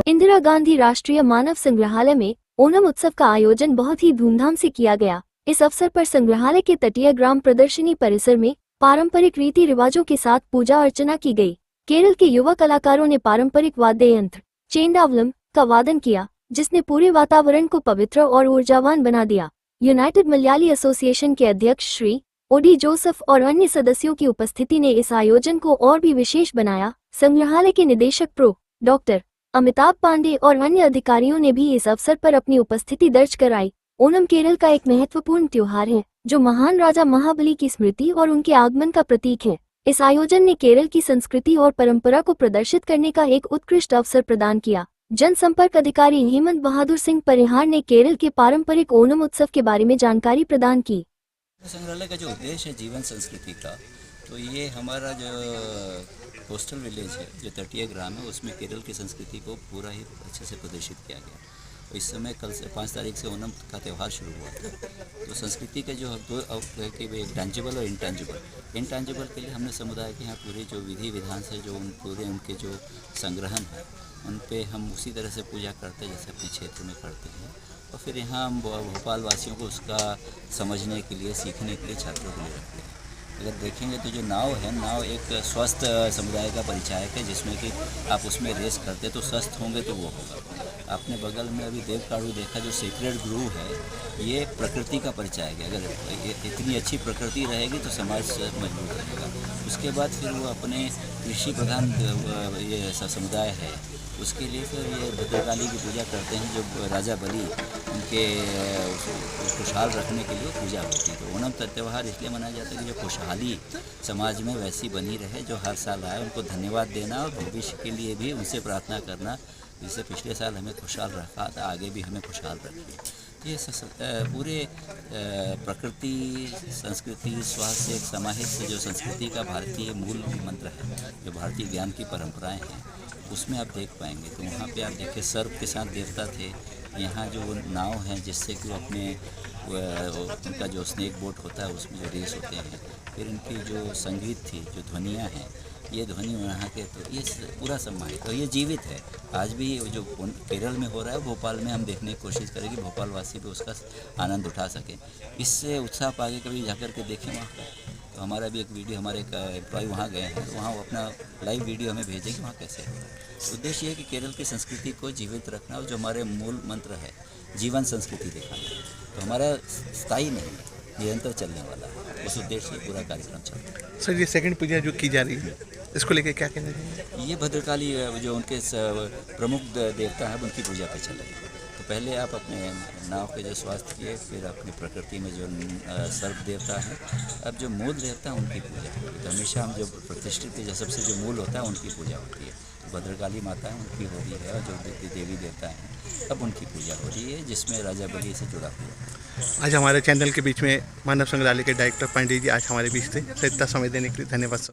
इंदिरा गांधी राष्ट्रीय मानव संग्रहालय में ओणम उत्सव का आयोजन बहुत ही धूमधाम से किया गया। इस अवसर पर संग्रहालय के तटीय ग्राम प्रदर्शनी परिसर में पारंपरिक रीति रिवाजों के साथ पूजा अर्चना की गई। केरल के युवा कलाकारों ने पारंपरिक वाद्य यंत्र चेंडावलम का वादन किया, जिसने पूरे वातावरण को पवित्र और ऊर्जावान बना दिया। यूनाइटेड मलयाली एसोसिएशन के अध्यक्ष श्री ओडी जोसेफ और अन्य सदस्यों की उपस्थिति ने इस आयोजन को और भी विशेष बनाया। संग्रहालय के निदेशक प्रो डॉक्टर अमिताभ पांडे और अन्य अधिकारियों ने भी इस अवसर पर अपनी उपस्थिति दर्ज कराई। ओणम केरल का एक महत्वपूर्ण त्योहार है, जो महान राजा महाबली की स्मृति और उनके आगमन का प्रतीक है। इस आयोजन ने केरल की संस्कृति और परंपरा को प्रदर्शित करने का एक उत्कृष्ट अवसर प्रदान किया। जनसंपर्क अधिकारी हेमंत बहादुर सिंह परिहार ने केरल के पारंपरिक ओणम उत्सव के बारे में जानकारी प्रदान की। संग्रहालय का जो उद्देश्य है जीवन संस्कृति का, तो ये हमारा जो कोस्टल विलेज है, जो तटीय ग्राम है, उसमें केरल की संस्कृति को पूरा ही अच्छे से प्रदर्शित किया गया। तो इस समय कल से 5 तारीख से ओणम का त्यौहार शुरू हुआ था। तो संस्कृति के जो दो कि टेंजिबल और इंटेंजिबल के लिए हमने समुदाय के यहाँ पूरे जो विधि विधान से जो उनके जो संग्रहण है, उन पे हम उसी तरह से पूजा करते हैं जैसे अपने क्षेत्र में करते हैं। और फिर यहाँ हम भोपाल वासियों को उसका समझने के लिए, सीखने के लिए छात्रों को ले रखते हैं। अगर देखेंगे तो जो नाव है, नाव एक स्वस्थ समुदाय का परिचायक है, जिसमें कि आप उसमें रेस करते तो स्वस्थ होंगे तो वो होगा। आपने बगल में अभी देवकाड़ू देखा, जो सीक्रेट ग्रू है, ये प्रकृति का परिचायक है। अगर इतनी अच्छी प्रकृति रहेगी तो समाज मजबूत रहेगा। उसके बाद फिर वो अपने कृषि प्रधान ये समुदाय है, उसके लिए फिर ये भद्रकाली की पूजा करते हैं, जो राजा बलि उनके खुशहाल रखने के लिए पूजा होती है। तो ओणम त्यौहार इसलिए मनाया जाता है कि जो खुशहाली समाज में वैसी बनी रहे, जो हर साल आए उनको धन्यवाद देना और भविष्य के लिए भी उनसे प्रार्थना करना, जिससे पिछले साल हमें खुशहाल रखा था, आगे भी हमें खुशहाल रखे। तो ये पूरे प्रकृति, संस्कृति, स्वास्थ्य, एक समाहित जो संस्कृति का भारतीय मूल मंत्र है, जो भारतीय ज्ञान की परंपराएं हैं, उसमें आप देख पाएंगे। तो वहाँ पे आप देखिए सर्प के साथ देवता थे, यहाँ जो नाव हैं जिससे कि वो अपने उनका जो स्नेक बोट होता है उसमें जो रेस होते हैं, फिर इनकी जो संगीत थी, जो ध्वनियाँ हैं, ये ध्वनि वहाँ के, तो ये पूरा सम्मानित, तो ये जीवित है। आज भी जो केरल में हो रहा है, भोपाल में हम देखने की कोशिश करें कि भोपाल वासी भी उसका आनंद उठा सकें। इससे उत्साह पाके कभी जाकर के देखें वहाँ पर। तो हमारा भी एक वीडियो, हमारे एक एम्प्लॉय वहाँ गए हैं, तो वहाँ वो अपना लाइव वीडियो हमें भेजें कि वहाँ कैसे है। उद्देश्य ये है कि केरल की संस्कृति को जीवित रखना, और जो हमारे मूल मंत्र है जीवन संस्कृति दिखाना, तो हमारा स्थायी नहीं है, निरंतर चलने वाला है। उस उद्देश्य से पूरा कार्यक्रम चल रहा है। सर, ये सेकंड पूजा जो की जा रही है, इसको लेके क्या कहना चाहिए? ये भद्रकाली जो उनके प्रमुख देवता हैं, उनकी पूजा पे चल रही है। तो पहले आप अपने नाव के जो स्वास्थ्य किए, फिर अपनी प्रकृति में जो सर्प देवता है, अब जो मूल देवता है उनकी पूजा होती है। तो हमेशा हम जो प्रतिष्ठित जो सबसे जो मूल होता है उनकी पूजा होती है। तो भद्रकाली माता है, उनकी हो रही है, और जो देवी देवता हैं अब उनकी पूजा हो रही है, जिसमें राजा बलि से जुड़ा हुआ है। आज हमारे चैनल के बीच में मानव संग्रहालय के डायरेक्टर पांडे जी आज हमारे बीच थे। सर, इतना समय देने के लिए धन्यवाद सर।